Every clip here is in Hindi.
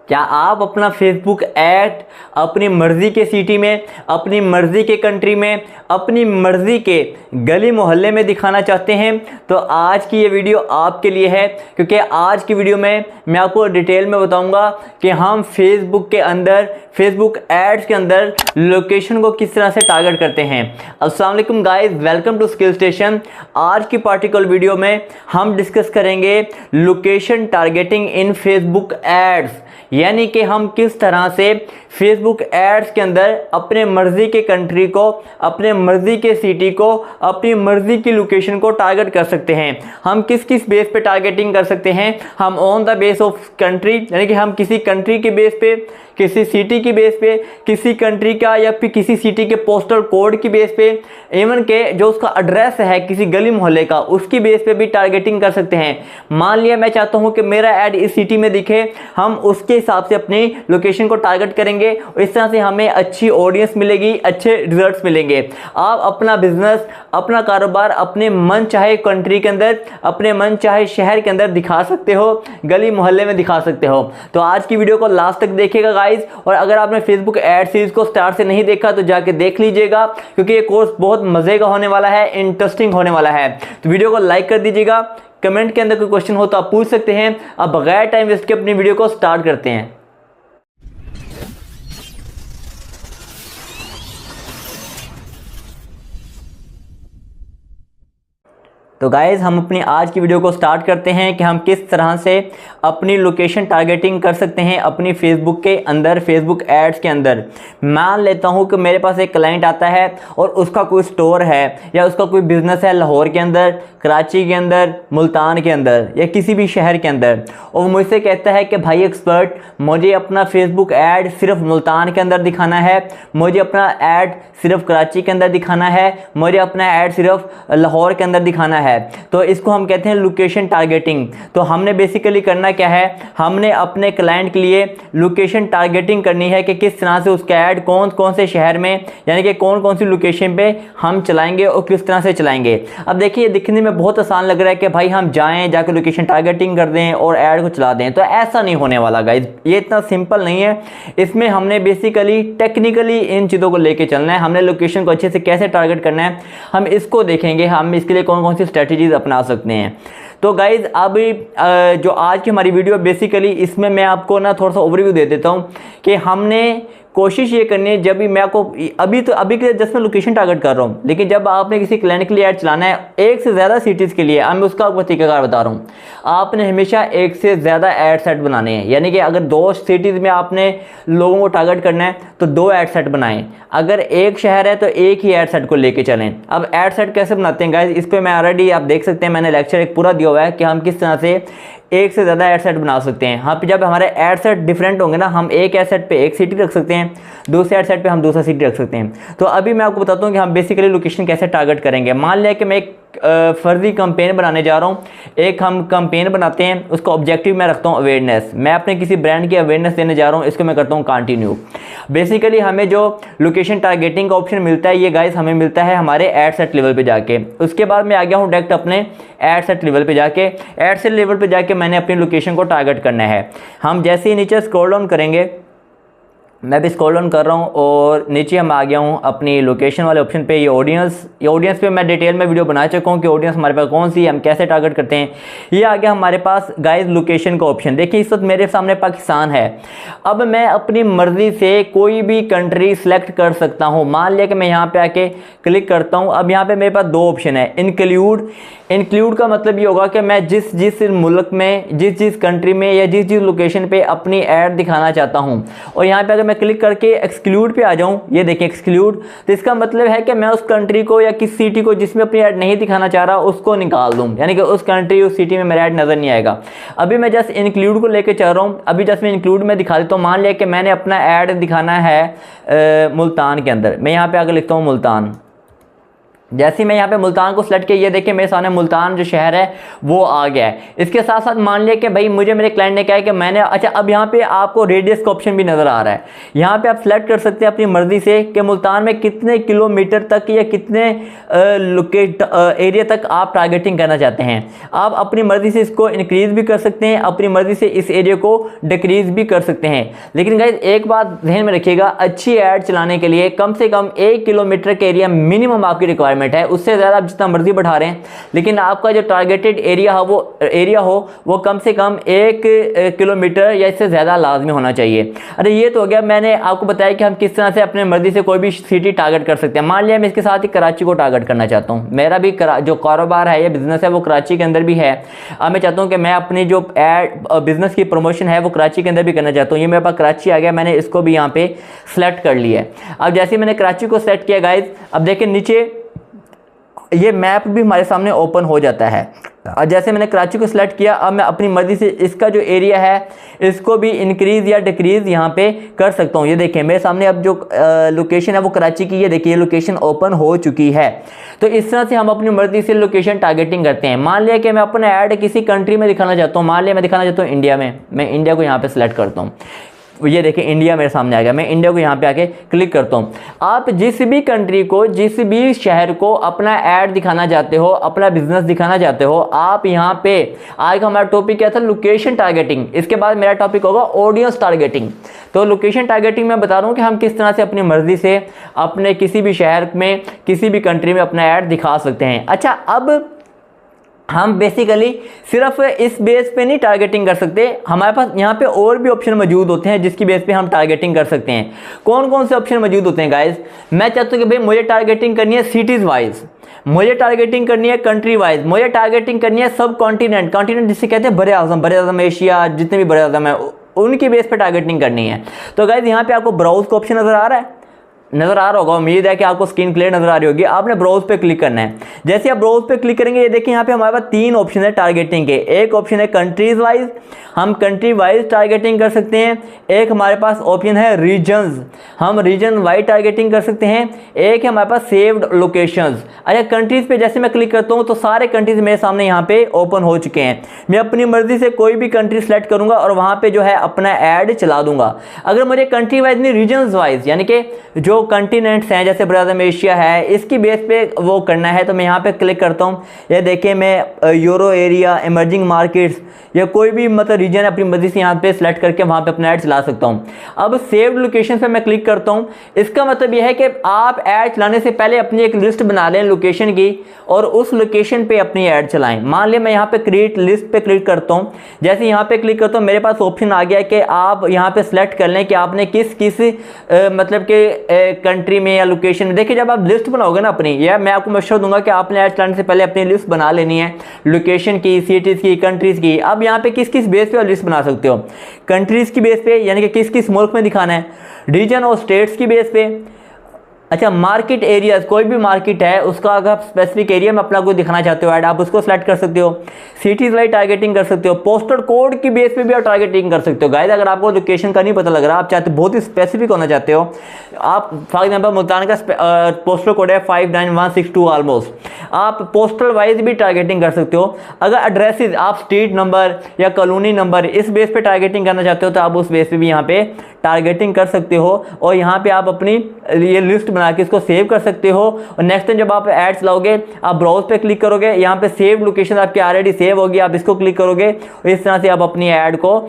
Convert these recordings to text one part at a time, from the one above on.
क्या आप अपना फेसबुक ऐड अपनी मर्ज़ी के सिटी में, अपनी मर्ज़ी के कंट्री में, अपनी मर्ज़ी के गली मोहल्ले में दिखाना चाहते हैं? तो आज की ये वीडियो आपके लिए है, क्योंकि आज की वीडियो में मैं आपको डिटेल में बताऊंगा कि हम फेसबुक के अंदर, फेसबुक एड्स के अंदर लोकेशन को किस तरह से टारगेट करते हैं। अस्सलाम वालेकुम guys, welcome to skill station. आज की पार्टिकुलर वीडियो में हम डिस्कस करेंगे location targeting in Facebook ads, यानी कि हम किस तरह से फेसबुक एड्स के अंदर अपने मर्ज़ी के कंट्री को, अपने मर्ज़ी के सिटी को, अपनी मर्ज़ी की लोकेशन को टारगेट कर सकते हैं। हम किस किस बेस पे टारगेटिंग कर सकते हैं? हम on the base of country, यानी कि हम किसी कंट्री के बेस पे, किसी सिटी की बेस पे, किसी कंट्री का या फिर किसी सिटी के पोस्टल कोड की बेस पे, इवन के जो उसका एड्रेस है किसी गली मोहल्ले का, उसकी बेस पे भी टारगेटिंग कर सकते हैं। मान लिया मैं चाहता हूं कि मेरा ऐड इस सिटी में दिखे, हम उसके हिसाब से अपनी लोकेशन को टारगेट करेंगे। इस तरह से हमें अच्छी ऑडियंस मिलेगी, अच्छे रिजल्ट्स मिलेंगे। आप अपना बिजनेस, अपना कारोबार अपने मन चाहे कंट्री के अंदर, अपने मन चाहे शहर के अंदर दिखा सकते हो, गली मोहल्ले में दिखा सकते हो। तो आज की वीडियो को लास्ट तक देखिएगा गाइस, और अगर आपने फेसबुक एड सीरीज को स्टार्ट से नहीं देखा तो जाके देख लीजिएगा, क्योंकि ये कोर्स बहुत मजे का होने वाला है, इंटरेस्टिंग होने वाला है। तो वीडियो को लाइक कर दीजिएगा। कमेंट के अंदर कोई क्वेश्चन हो तो आप पूछ सकते हैं। अब बगैर टाइम वेस्ट के अपनी वीडियो को स्टार्ट करते हैं। तो गाइज़, हम अपनी आज की वीडियो को स्टार्ट करते हैं कि हम किस तरह से अपनी लोकेशन टारगेटिंग कर सकते हैं अपनी फेसबुक के अंदर, फेसबुक एड्स के अंदर। मान लेता हूं कि मेरे पास एक क्लाइंट आता है और उसका कोई स्टोर है या उसका कोई बिजनेस है लाहौर के अंदर, कराची के अंदर, मुल्तान के अंदर या किसी भी शहर के अंदर, और मुझसे कहता है कि भाई एक्सपर्ट, मुझे अपना फेसबुक ऐड सिर्फ मुल्तान के अंदर दिखाना है, मुझे अपना ऐड सिर्फ कराची के अंदर दिखाना है, मुझे अपना ऐड सिर्फ लाहौर के अंदर दिखाना है। तो इसको हम कहते हैं लोकेशन टारगेटिंग। तो हमने बेसिकली करना क्या है, हमने अपने क्लाइंट के लिए लोकेशन टारगेटिंग करनी है कि किस तरह से उसका ऐड कौन कौन से शहर में, यानी कि कौन कौन सी लोकेशन पे हम चलाएंगे और किस तरह से चलाएंगे। अब देखिए, दिखने में बहुत आसान लग रहा है कि भाई हम जाएं, जाकर लोकेशन टारगेटिंग कर दें और ऐड को चला दें, तो ऐसा नहीं होने वाला गाइज। ये इतना सिंपल नहीं है। इसमें हमने बेसिकली टेक्निकली इन चीज़ों को लेके चलना है। हमने लोकेशन को अच्छे से कैसे टारगेट करना है, हम इसको देखेंगे। हम इसके लिए कौन कौन सी स्ट्रेटजीज अपना सकते हैं। तो गाइज, अब जो आज की हमारी वीडियो बेसिकली, इसमें मैं आपको ना थोड़ा सा ओवरव्यू दे देता हूं कि हमने कोशिश ये करनी है, जब भी मैं आपको अभी के जस्ट मैं लोकेशन टारगेट कर रहा हूँ, लेकिन जब आपने किसी क्लाइंट के लिए ऐड चलाना है एक से ज़्यादा सिटीज़ के लिए, मैं उसका आपको तरीकाकार बता रहा हूँ। आपने हमेशा एक से ज़्यादा ऐड सेट बनाने हैं, यानी कि अगर 2 सिटीज़ में आपने लोगों को टारगेट करना है तो 2 ऐड सेट बनाएं। अगर एक शहर है तो एक ही ऐड सेट को लेके चलें। अब ऐड सेट कैसे बनाते हैं गाइज, इस पर मैं ऑलरेडी आप देख सकते हैं, मैंने लेक्चर एक पूरा दिया हुआ है कि हम किस तरह से एक से ज़्यादा एड सेट बना सकते हैं। हाँ, जब हमारे एड सेट डिफरेंट होंगे ना, हम एक एड सेट पे एक सिटी रख सकते हैं, दूसरे एड सेट पे हम दूसरा सिटी रख सकते हैं। तो अभी मैं आपको बताता हूँ कि हम बेसिकली लोकेशन कैसे टारगेट करेंगे। मान लिया कि मैं एक फर्जी कंपेन बनाने जा रहा हूँ। एक हम कंपेन बनाते हैं, उसका ऑब्जेक्टिव मैं रखता हूँ अवेयरनेस। मैं अपने किसी ब्रांड की अवेयरनेस देने जा रहा हूँ, इसको मैं करता हूँ कंटिन्यू। बेसिकली हमें जो लोकेशन टारगेटिंग का ऑप्शन मिलता है, ये गाइस हमें मिलता है हमारे एड सेट लेवल पे जाके। उसके बाद मैं आ गया हूँ डायरेक्ट अपने एड सेट लेवल पे जाके। एड सेट लेवल पे जाके मैंने अपनी लोकेशन को टारगेट करना है। हम जैसे ही नीचे स्क्रॉल डाउन करेंगे, मैं भी स्क्रॉल डाउन कर रहा हूँ और नीचे हम आ गया हूँ अपनी लोकेशन वाले ऑप्शन पे। ये ऑडियंस पे मैं डिटेल में वीडियो बना चुका हूँ कि ऑडियंस हमारे पास कौन सी है, हम कैसे टारगेट करते हैं। ये आ गया हमारे पास गाइस लोकेशन का ऑप्शन। देखिए, इस वक्त मेरे सामने पाकिस्तान है। अब मैं अपनी मर्ज़ी से कोई भी कंट्री सेलेक्ट कर सकता हूँ। मान लिया कि मैं यहाँ पे आके क्लिक करता हूँ। अब यहाँ पे मेरे पास 2 ऑप्शन है, इंक्लूड का मतलब ये होगा कि मैं जिस मुल्क में, जिस कंट्री में या जिस लोकेशन पे अपनी ऐड दिखाना चाहता हूँ, और यहाँ पे अगर मैं क्लिक करके एक्सक्लूड पे आ जाऊँ, ये देखिए एक्सक्लूड, तो इसका मतलब है कि मैं उस कंट्री को या किस सिटी को जिसमें अपनी ऐड नहीं दिखाना चाह रहा उसको निकाल दूँ, यानी कि उस कंट्री, उस सिटी में मेरा ऐड नज़र नहीं आएगा। अभी मैं जस्ट इंक्लूड को लेकर चल रहा हूँ। अभी जस्ट मैं इंक्लूड में दिखा देता हूँ। मान लिया कि मैंने अपना ऐड दिखाना है मुल्तान के अंदर। मैं यहाँ पर आकर लिखता हूँ मुल्तान। जैसे मैं यहाँ पे मुल्तान को सिलेक्ट किया, ये देखिए मेरे सामने मुल्तान जो शहर है वो आ गया है। इसके साथ साथ मान लिया कि भाई मुझे मेरे क्लाइंट ने कहा है कि मैंने, अच्छा अब यहाँ पे आपको रेडियस का ऑप्शन भी नज़र आ रहा है। यहाँ पे आप सिलेक्ट कर सकते हैं अपनी मर्ज़ी से कि मुल्तान में कितने किलोमीटर तक या कितने एरिया तक आप टारगेटिंग करना चाहते हैं। आप अपनी मर्ज़ी से इसको इंक्रीज़ भी कर सकते हैं, अपनी मर्ज़ी से इस एरिया को डिक्रीज़ भी कर सकते हैं। लेकिन गाइस एक बात ध्यान में रखिएगा, अच्छी ऐड चलाने के लिए कम से कम 1 किलोमीटर के एरिया मिनिमम आपकी रिक्वायरमेंट है। उससे ज़्यादा आप जितना मर्जी बढ़ा रहे हैं, लेकिन आपका जो टारगेटेड एरिया हो वो कम से कम 1 किलोमीटर या इससे ज़्यादा लाजमी होना चाहिए। अरे ये तो हो गया, मैंने आपको बताया कि हम किस तरह से अपने मर्जी से कोई भी सिटी टारगेट कर सकते हैं। मान लिया मैं इसके साथ ही कराची को टारगेट करना चाहता हूँ, मेरा भी जो कारोबार है या बिजनेस है वो कराची के अंदर भी है। अब मैं चाहता हूँ कि मैं अपनी जो बिजनेस की प्रमोशन है वो कराची के अंदर भी करना चाहता हूँ। ये मेरे पास कराची आ गया, मैंने इसको भी यहाँ पे सेलेक्ट कर लिया है। अब जैसे मैंने कराची को सेलेक्ट किया गाइज, अब देखिए नीचे ये मैप भी हमारे सामने ओपन हो जाता है। और जैसे मैंने कराची को सिलेक्ट किया, अब मैं अपनी मर्ज़ी से इसका जो एरिया है इसको भी इंक्रीज़ या डिक्रीज़ यहाँ पे कर सकता हूँ। ये देखिए मेरे सामने अब जो लोकेशन है वो कराची की, ये देखिए ये लोकेशन ओपन हो चुकी है। तो इस तरह से हम अपनी मर्ज़ी से लोकेशन टारगेटिंग करते हैं। मान लिया कि मैं अपना ऐड किसी कंट्री में दिखाना चाहता हूँ, मान लिया मैं दिखाना चाहता हूँ इंडिया में, मैं इंडिया को यहाँ पर सिलेक्ट करता हूँ। ये देखिए इंडिया मेरे सामने आ गया, मैं इंडिया को यहाँ पे आके क्लिक करता हूँ। आप जिस भी कंट्री को, जिस भी शहर को अपना ऐड दिखाना चाहते हो, अपना बिजनेस दिखाना चाहते हो, आप यहाँ पे, आज का हमारा टॉपिक क्या था, लोकेशन टारगेटिंग। इसके बाद मेरा टॉपिक होगा ऑडियंस टारगेटिंग। तो लोकेशन टारगेटिंग में बता रहा हूँ कि हम किस तरह से अपनी मर्जी से अपने किसी भी शहर में, किसी भी कंट्री में अपना ऐड दिखा सकते हैं। अच्छा, अब हम बेसिकली सिर्फ इस बेस पे नहीं टारगेटिंग कर सकते, हमारे पास यहाँ पे और भी ऑप्शन मौजूद होते हैं जिसकी बेस पे हम टारगेटिंग कर सकते हैं। कौन कौन से ऑप्शन मौजूद होते हैं गाइस? मैं चाहता हूँ कि भाई मुझे टारगेटिंग करनी है सिटीज़ वाइज, मुझे टारगेटिंग करनी है कंट्री वाइज, मुझे टारगेटिंग करनी है सब कॉन्टिनेंट, कॉन्टिनेंट जिसे कहते हैं बड़े आज़म एशिया, जितने भी बड़े आज़म है उनकी बेस पे टारगेटिंग करनी है। तो गाइस यहाँ पे आपको ब्राउज का ऑप्शन नज़र आ रहा है, नज़र आ रहा होगा, उम्मीद है कि आपको स्क्रीन क्लियर नज़र आ रही होगी। आपने ब्राउज पे क्लिक करना है। जैसे आप ब्राउज पे क्लिक करेंगे, ये देखिए यहाँ पे हमारे पास 3 ऑप्शन है टारगेटिंग के। एक ऑप्शन है कंट्रीज वाइज, हम कंट्री वाइज टारगेटिंग कर सकते हैं। एक हमारे पास ऑप्शन है रीजन्स, हम रीजन वाइज टारगेटिंग कर सकते हैं। एक है हमारे पास सेव्ड लोकेशंस। अच्छा, कंट्रीज पे जैसे मैं क्लिक करता हूँ तो सारे कंट्रीज मेरे सामने यहाँ पे ओपन हो चुके हैं। मैं अपनी मर्जी से कोई भी कंट्री सेलेक्ट करूँगा और वहाँ पे जो है अपना ऐड चला दूंगा। अगर मुझे कंट्री वाइज नहीं, रीजन्स वाइज, यानी कि जो कंटिनेंट्स हैं जैसे बड़े आज़म एशिया है, इसकी बेस पे वो करना है, तो मैं यहाँ पे क्लिक करता हूँ। ये देखिए मैं यूरो एरिया, इमर्जिंग मार्केट्स या कोई भी मतलब रीजन अपनी मर्जी से यहाँ पे सिलेक्ट करके वहाँ पे अपना ऐड चला सकता हूँ। अब सेव्ड लोकेशन पे मैं क्लिक करता हूँ। इसका मतलब यह है कि आप ऐड चलाने से पहले अपनी एक लिस्ट बना लें लोकेशन की और उस लोकेशन पे अपनी ऐड चलाएं। मान लिया मैं यहाँ पे क्रिएट लिस्ट पे क्लिक करता हूँ। जैसे यहाँ पे क्लिक करता हूँ, मेरे पास ऑप्शन आ गया कि आप यहाँ पे सिलेक्ट कर लें कि आपने किस मतलब के कंट्री में या लोकेशन में। देखिए जब आप लिस्ट बनाओगे ना अपनी, या मैं आपको मशवरा दूंगा कि आपने ऐड चलाने से पहले अपनी लिस्ट बना लेनी है, लोकेशन की, सिटीज़ की, कंट्रीज़ की। अब यहाँ पे किस किस बेस पे लिस्ट बना सकते हो? कंट्रीज़ की बेस पे, यानी कि किस किस मुल्क में दिखाना है, रीजन और स्टेट्स की बेस पे। अच्छा, मार्केट एरियाज, कोई भी मार्केट है उसका अगर आप स्पेसिफिक एरिया में अपना कोई दिखाना चाहते हो ऐड, आप उसको सेलेक्ट कर सकते हो। सिटीज वाइज टारगेटिंग कर सकते हो। पोस्टल कोड की बेस पे भी आप टारगेटिंग कर सकते हो। गाइस अगर आपको लोकेशन का नहीं पता लग रहा, आप चाहते बहुत ही स्पेसिफिक होना चाहते हो, आप फॉर एग्जाम्पल मुल्तान का पोस्टल कोड है 59162 ऑलमोस्ट, आप पोस्टल वाइज भी टारगेटिंग कर सकते हो। अगर एड्रेसेस, आप स्ट्रीट नंबर या कॉलोनी नंबर इस बेस पे टारगेटिंग करना चाहते हो तो आप उस बेस पे भी यहाँ पे टारगेटिंग कर सकते हो। और यहाँ पे आप अपनी ये लिस्ट बना के इसको सेव कर सकते हो। और नेक्स्ट टाइम जब आप ऐड चलाओगे, आप ब्राउज पे क्लिक करोगे, यहाँ पे सेव लोकेशन आपकी ऑलरेडी सेव होगी, आप इसको क्लिक करोगे और इस तरह से आप अपनी ऐड को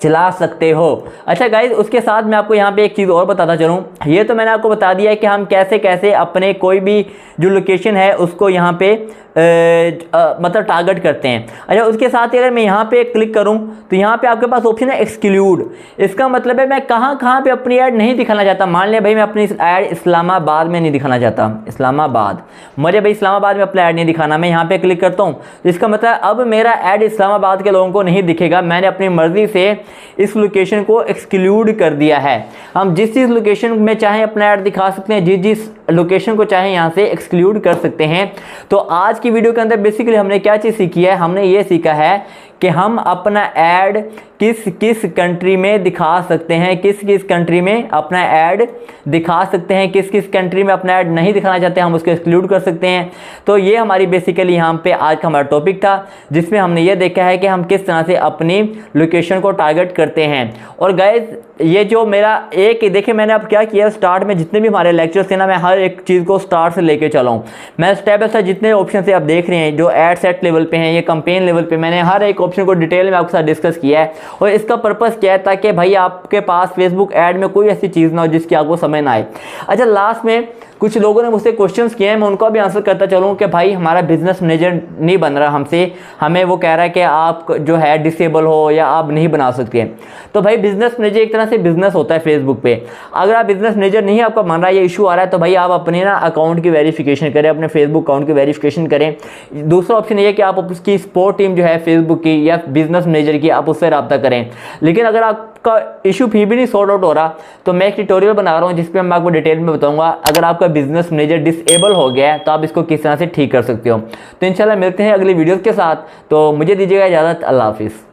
चला सकते हो। अच्छा गाइज, उसके साथ मैं आपको यहाँ पे एक चीज़ और बताता चलूँ। ये तो मैंने आपको बता दिया है कि हम कैसे कैसे अपने कोई भी जो लोकेशन है उसको यहाँ पे मतलब टारगेट करते हैं। अच्छा, उसके साथ ही अगर मैं यहाँ पे क्लिक करूँ तो यहाँ पे आपके पास ऑप्शन है एक्सक्लूड। इसका मतलब है मैं कहाँ कहाँ पे अपनी ऐड नहीं दिखाना चाहता। मान लिया भाई मैं अपनी ऐड इस्लामाबाद में नहीं दिखाना चाहता, इस्लामाबाद, मुझे भाई इस्लामाबाद में अपना ऐड नहीं दिखाना, मैं यहाँ पे क्लिक करता हूँ तो इसका मतलब अब मेरा ऐड इस्लामाबाद के लोगों को नहीं दिखेगा। मैंने अपनी मर्जी से इस लोकेशन को एक्सक्लूड कर दिया है। हम जिस जिस लोकेशन में चाहें अपना ऐड दिखा सकते हैं, जिस जिस लोकेशन को चाहें यहाँ से एक्सक्लूड कर सकते हैं। तो आज की वीडियो के अंदर बेसिकली हमने क्या चीज़ सीखी है? हमने ये सीखा है कि हम अपना ऐड किस किस कंट्री में दिखा सकते हैं, किस किस कंट्री में अपना ऐड दिखा सकते हैं, किस किस कंट्री में अपना ऐड नहीं दिखाना चाहते हम उसको एक्सक्लूड कर सकते हैं। तो ये हमारी बेसिकली यहाँ पे आज का हमारा टॉपिक था, जिसमें हमने ये देखा है कि हम किस तरह से अपनी लोकेशन को टारगेट करते हैं। और गाइज ये जो मेरा एक देखिए मैंने अब क्या किया, स्टार्ट में जितने भी हमारे लेक्चर्स थे ना, मैं हर एक चीज़ को स्टार्ट से लेके चला हूँ। मैं स्टेप बाय स्टेप जितने ऑप्शन से आप देख रहे हैं, जो एड सेट लेवल पे हैं, ये कैंपेन लेवल पे, मैंने हर एक ऑप्शन को डिटेल में आपके साथ डिस्कस किया है। और इसका पर्पस क्या है, ताकि भाई आपके पास फेसबुक ऐड में कोई ऐसी चीज़ ना हो जिसकी आपको समझ ना आए। अच्छा, लास्ट में कुछ लोगों ने मुझसे क्वेश्चंस किए हैं, मैं उनका भी आंसर करता चलूँ कि भाई हमारा बिजनेस मैनेजर नहीं बन रहा हमसे, हमें वो कह रहा है कि आप जो है डिसेबल हो या आप नहीं बना सकते। तो भाई बिजनेस मैनेजर एक तरह से बिजनेस होता है फेसबुक पे। अगर आप बिजनेस मैनेजर नहीं आपका बन रहा है, ये इशू आ रहा है, तो भाई आप अपने ना अकाउंट की वेरिफिकेशन करें, अपने फेसबुक अकाउंट की वेरिफिकेशन करें। दूसरा ऑप्शन ये है कि आप उसकी सपोर्ट टीम जो है फेसबुक की या बिजनेस मैनेजर की, आप उससे रब्ता करें। लेकिन अगर आपका इशू फिर भी नहीं सॉर्ट आउट हो रहा, तो मैं एक ट्यूटोरियल बना रहा हूँ जिसपे मैं आपको डिटेल में बताऊंगा अगर आपका बिजनेस मैनेजर डिसेबल हो गया है तो आप इसको किस तरह से ठीक कर सकते हो। तो इंशाल्लाह मिलते हैं अगली वीडियो के साथ। तो मुझे दीजिएगा इजाज़त, अल्लाह हाफिज़।